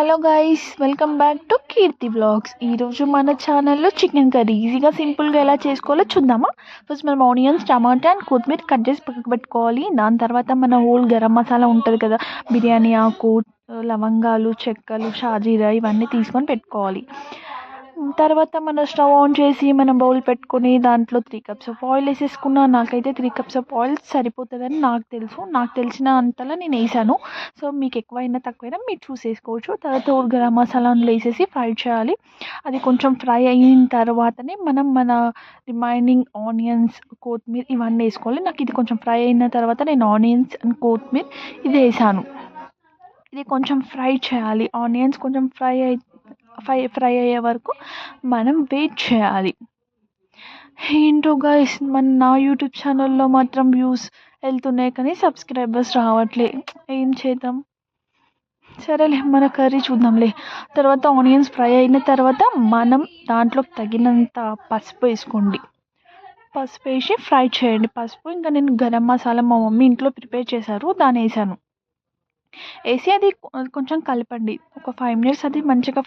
Hello guys, welcome back to Keerthi vlogs. ఈరోజు మన ఛానల్లో చికెన్ కర్రీ ఈజీగా సింపుల్గా ఎలా చేసుకోవాలో చూద్దామా. ఫస్ట్ మనం ఆనియన్స్, టమాటా అండ్ కొత్తిమీర కట్ చేసి పక్కకు పెట్టుకోవాలి. దాని తర్వాత మన హోల్ గరం మసాలా ఉంటుంది కదా, బిర్యానీ ఆకు, లవంగాలు, చెక్కలు, షాజీరా ఇవన్నీ తీసుకొని పెట్టుకోవాలి. తర్వాత మన స్టవ్ ఆన్ చేసి మనం బౌల్ పెట్టుకొని దాంట్లో 3 cups ఆఫ్ ఆయిల్ వేసేసుకున్నా. నాకైతే 3 cups ఆఫ్ ఆయిల్ సరిపోతుందని నాకు తెలుసు. నాకు తెలిసిన అంతలా నేను వేసాను. సో మీకు ఎక్కువైనా తక్కువైనా మీరు చూసేసుకోవచ్చు. తర్వాత గరం మసాలాను వేసేసి ఫ్రై చేయాలి. అది కొంచెం ఫ్రై అయిన తర్వాతనే మన రిమైనింగ్ ఆనియన్స్, కొత్తిమీర ఇవన్నీ వేసుకోవాలి. నాకు ఇది కొంచెం ఫ్రై అయిన తర్వాత నేను ఆనియన్స్ అండ్ కొత్తిమీర ఇది వేసాను. ఇది కొంచెం ఫ్రై చేయాలి. ఆనియన్స్ కొంచెం ఫ్రై అయ్యే వరకు మనం వెయిట్ చేయాలి. ఏంటో గైస్, నా యూట్యూబ్ ఛానల్లో మాత్రం వ్యూస్ వెళ్తున్నాయి కానీ సబ్స్క్రైబర్స్ రావట్లే. ఏం చేద్దాం, సరేలే మన కర్రీ చూద్దాంలే. తర్వాత ఆనియన్స్ ఫ్రై అయిన తర్వాత మనం దాంట్లో తగినంత పసుపు వేసుకోండి. పసుపు వేసి ఫ్రై చేయండి. పసుపు ఇంకా నేను గరం మసాలా మా మమ్మీ ఇంట్లో ప్రిపేర్ చేశారు, దాన్ని వేసాను. వేసి అది కొంచెం కలపండి. ఒక 5 minutes అది మంచిగా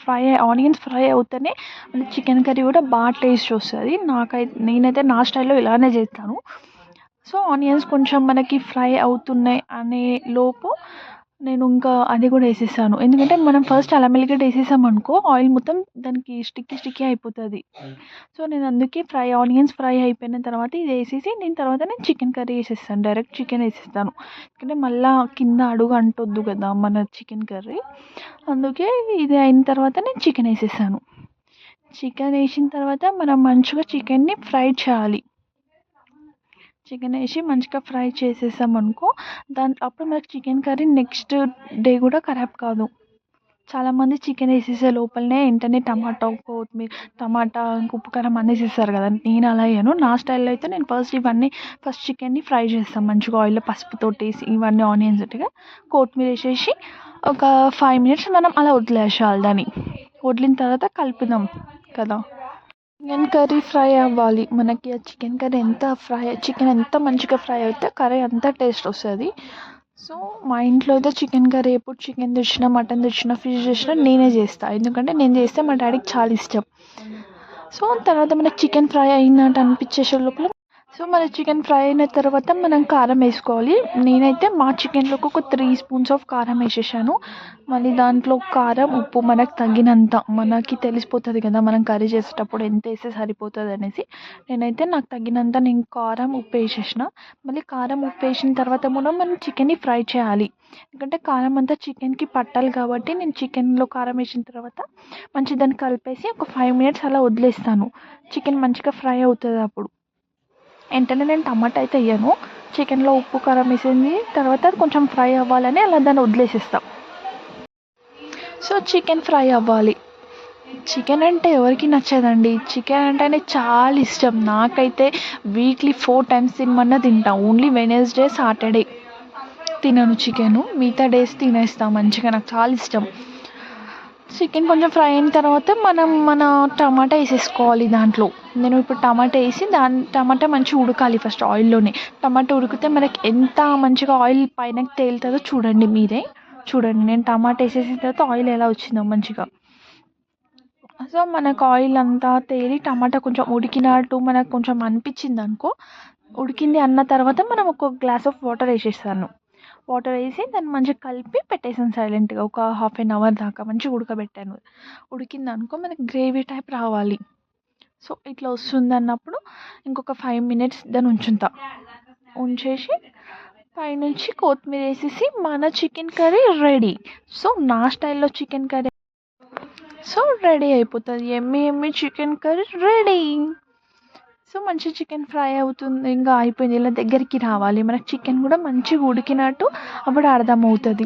ఆనియన్స్ ఫ్రై అవుతేనే మళ్ళీ చికెన్ కర్రీ కూడా బాగా టేస్ట్ వస్తుంది. నేనైతే నా స్టైల్లో ఇలానే చేస్తాను. సో ఆనియన్స్ కొంచెం మనకి ఫ్రై అవుతున్నాయి అనే లోపు నేను ఇంకా అది కూడా వేసేసాను. ఎందుకంటే మనం ఫస్ట్ అల్లం వెల్లిగడ్డ వేసేసామనుకో ఆయిల్ మొత్తం దానికి స్టిక్కీ అయిపోతుంది. సో నేను అందుకే ఆనియన్స్ ఫ్రై అయిపోయిన తర్వాత ఇది వేసేసి నేను చికెన్ కర్రీ వేసేస్తాను. డైరెక్ట్ చికెన్ వేసేస్తాను. ఎందుకంటే మళ్ళీ కింద అడుగు అంటొద్దు కదా మన చికెన్ కర్రీ. అందుకే ఇది అయిన తర్వాత నేను చికెన్ వేసేసాను. చికెన్ వేసిన తర్వాత మనం మంచిగా చికెన్ని ఫ్రై చేయాలి. చికెన్ వేసి మంచిగా ఫ్రై చేసేసామనుకో అప్పుడు మనకి చికెన్ కర్రీ నెక్స్ట్ డే కూడా ఖరాబ్ కాదు. చాలామంది చికెన్ వేసేసే లోపలనే వెంటనే టమాటా ఉప్పు కారం అన్నీ వేసేస్తారు కదా. నేను అలా వేయను. నా స్టైల్లో అయితే నేను ఫస్ట్ చికెన్ని ఫ్రై చేస్తాను మంచిగా ఆయిల్లో పసుపుతో వేసి ఇవన్నీ ఆనియన్స్ ఉంటాయి, కొత్తిమీర వేసేసి ఒక 5 minutes మనం అలా వదిలేసేయాలి. దాన్ని వదిలిన తర్వాత కలుపుదాం కదా. చికెన్ కర్రీ ఫ్రై అవ్వాలి. మనకి ఆ చికెన్ ఎంత మంచిగా ఫ్రై అయితే కర్రీ అంత టేస్ట్ వస్తుంది. సో మా ఇంట్లో అయితే చికెన్ కర్రీ ఎప్పుడు చికెన్ తెచ్చినా, మటన్ తెచ్చినా, ఫిష్ తెచ్చినా నేనే చేస్తాను. ఎందుకంటే నేను చేస్తే మా డాడీకి చాలా ఇష్టం. సో తర్వాత మనకి చికెన్ ఫ్రై అయినట్టు అనిపించేసే లోపల మన చికెన్ ఫ్రై అయిన తర్వాత మనం కారం వేసుకోవాలి. నేనైతే మా చికెన్లోకి ఒక 3 spoons ఆఫ్ కారం వేసేసాను. మళ్ళీ దాంట్లో కారం, ఉప్పు మనకు తగినంత మనకి తెలిసిపోతుంది కదా మనం కర్రీ చేసేటప్పుడు ఎంత వేస్తే సరిపోతుంది అనేసి. నాకు తగినంత నేను కారం, ఉప్పు వేసేసిన. మళ్ళీ కారం, ఉప్పు వేసిన తర్వాత మనం చికెన్ని ఫ్రై చేయాలి. ఎందుకంటే కారం అంతా చికెన్కి పట్టాలి కాబట్టి నేను చికెన్లో కారం వేసిన తర్వాత మంచిగా దాన్ని కలిపేసి ఒక 5 minutes అలా వదిలేస్తాను. చికెన్ మంచిగా ఫ్రై అవుతుంది. అప్పుడు వెంటనే నేను టమాటా అయితే వేయను. చికెన్లో ఉప్పు కారం వేసింది తర్వాత అది కొంచెం ఫ్రై అవ్వాలని అలా దాన్ని వదిలేసేస్తాం. సో చికెన్ ఫ్రై అవ్వాలి. చికెన్ అంటే ఎవరికి నచ్చదండి. చికెన్ అంటేనే చాలా ఇష్టం. నాకైతే వీక్లీ 4 times తినమన్నా తింటా. ఓన్లీ వెడ్నెస్డే, సాటర్డే తినను చికెను. మిగతా డేస్ తినేస్తాను మంచిగా. నాకు చాలా ఇష్టం. చికెన్ కొంచెం ఫ్రై అయిన తర్వాత మన టమాటా వేసేసుకోవాలి దాంట్లో. నేను ఇప్పుడు టమాటా వేసి టమాటా మంచిగా ఉడకాలి ఫస్ట్ ఆయిల్లోనే. టమాటా ఉడికితే మనకి ఎంత మంచిగా ఆయిల్ పైనకి తేలుతుందో చూడండి. నేను టమాటా వేసేసిన తర్వాత ఆయిల్ ఎలా వచ్చిందో మంచిగా. సో మనకు ఆయిల్ అంతా తేలి టమాటా కొంచెం ఉడికినట్టు మనకు కొంచెం అనిపించింది అనుకో, ఉడికింది అన్న తర్వాత మనం ఒక గ్లాస్ ఆఫ్ వాటర్ వేసేస్తాను. వాటర్ వేసి దాన్ని మంచిగా కలిపి పెట్టేసాను సైలెంట్గా. ఒక 1/2 hour దాకా మంచిగా ఉడకబెట్టాను. ఉడికింది అనుకో మనకి గ్రేవీ టైప్ రావాలి. సో ఇట్లా వస్తుంది అన్నప్పుడు ఇంకొక 5 minutes దాన్ని ఉంచేసి పైనుంచి కొత్తిమీర వేసేసి మన చికెన్ కర్రీ రెడీ. సో నా స్టైల్లో చికెన్ కర్రీ రెడీ అయిపోతుంది. ఎమ్మి చికెన్ కర్రీ రెడీ. సో మంచి చికెన్ ఫ్రై అవుతుంది, ఇంకా అయిపోయింది. ఇలా దగ్గరికి రావాలి మనకి చికెన్ కూడా మంచిగా ఉడికినట్టు అప్పుడు అర్థమవుతుంది.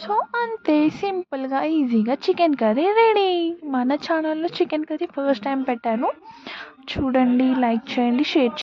సో అంతే సింపుల్గా ఈజీగా చికెన్ కర్రీ రెడీ. మన ఛానల్లో చికెన్ కర్రీ ఫస్ట్ టైం పెట్టాను. చూడండి, లైక్ చేయండి, షేర్ చేయండి.